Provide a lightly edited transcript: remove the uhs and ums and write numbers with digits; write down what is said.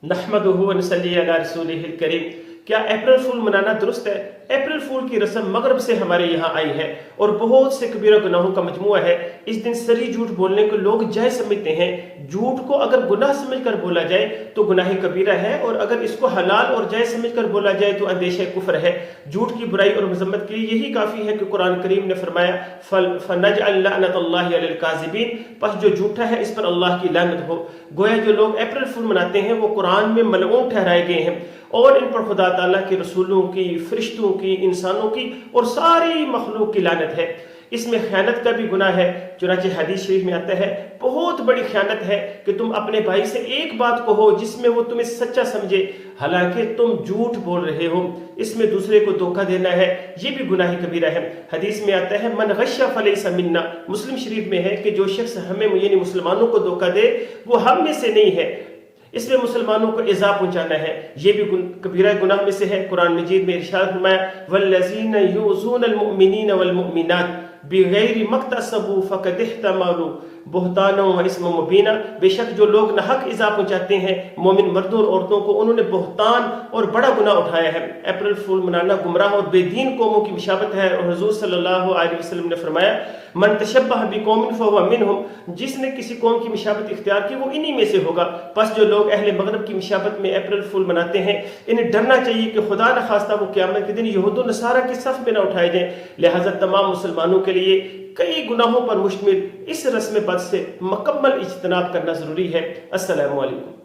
नहमदुहु व नसल्ली अला रसूलिहिल करीम। क्या अप्रैल फूल मनाना दुरुस्त है? अप्रैल फूल की रस्म मगरब से हमारे यहाँ आई है और बहुत से कबीरा गुनाहों का मजमुआ है। इस दिन सरी झूठ बोलने को लोग जायज समझते हैं। झूठ को अगर गुनाह समझकर बोला जाए तो गुनाह कबीरा है, और अगर इसको हलाल और जायज समझकर बोला जाए तो अंदेशा कुफ्र है। झूठ की बुराई और मजम्मत के लिए यही काफ़ी है कि कुरान करीम ने फरमाया फनजअल लअनतल्लाहि अलल काज़िबीन, बस जो झूठा है इस पर अल्लाह की लानत हो। गोया जो लोग अप्रैल फूल मनाते हैं वो कुरान में मलऊन ठहराए गए हैं और इन पर खुदा ताला के रसूलों की, फरिश्तों की, इंसानों की और सारी मखलूक की लानत है। इसमें खयानत का भी गुनाह है। चुनांचे हदीस शरीफ में आता है, बहुत बड़ी खयानत है कि तुम अपने भाई से एक बात कहो जिसमें वो तुम्हें सच्चा समझे, हालांकि तुम झूठ बोल रहे हो। इसमें दूसरे को धोखा देना है, ये भी गुनाह कबीरा है। हदीस में आता है मन गश्शा फलैसा मिन्ना, मुस्लिम शरीफ में है कि जो शख्स हमें यानी मुसलमानों को धोखा दे वो हम में से नहीं है। इसमें मुसलमानों को इज़ा पहुंचाना है, ये भी कबीरा गुनाह में से है। कुरान मजीद में इरशाद फरमाया वल्लज़ीना युज़ूनल मुमिनीना वल मुमिनात बिगैरि मक्तसबू फ़क़द इह्तमलू बुहताना व इस्म मुबीना, बेशक जो लोग नाहक इज़ा पहुंचाते हैं मोमिन मर्दों और औरतों को, उन्होंने बुहतान और बड़ा गुनाह उठाया है। अप्रैल फूल मनाना गुमराह और बेदीन कौमों की मुशाबत है, और हुज़ूर सल्लल्लाहु अलैहि वसल्लम ने फरमाया मन तशब्बह बिकौमिन फहुव मिनहुम, जिसने किसी कौम की मुशाबत इख्तियार की वो इन्हीं में से होगा। बस जो लोग अहले मगरब की मुशाबत में अप्रैल फूल मनाते हैं इन्हें डरना चाहिए कि खुदा न खास्ता वो क़यामत के दिन यहूद व नसारा के सफ में न उठाए जाएं। लिहाजा तमाम मुसलमानों के लिए कई गुनाहों पर मुश्तमिल इस रस्म बद से मुकम्मल इज्तनाब करना ज़रूरी है। अस्सलामु अलैकुम।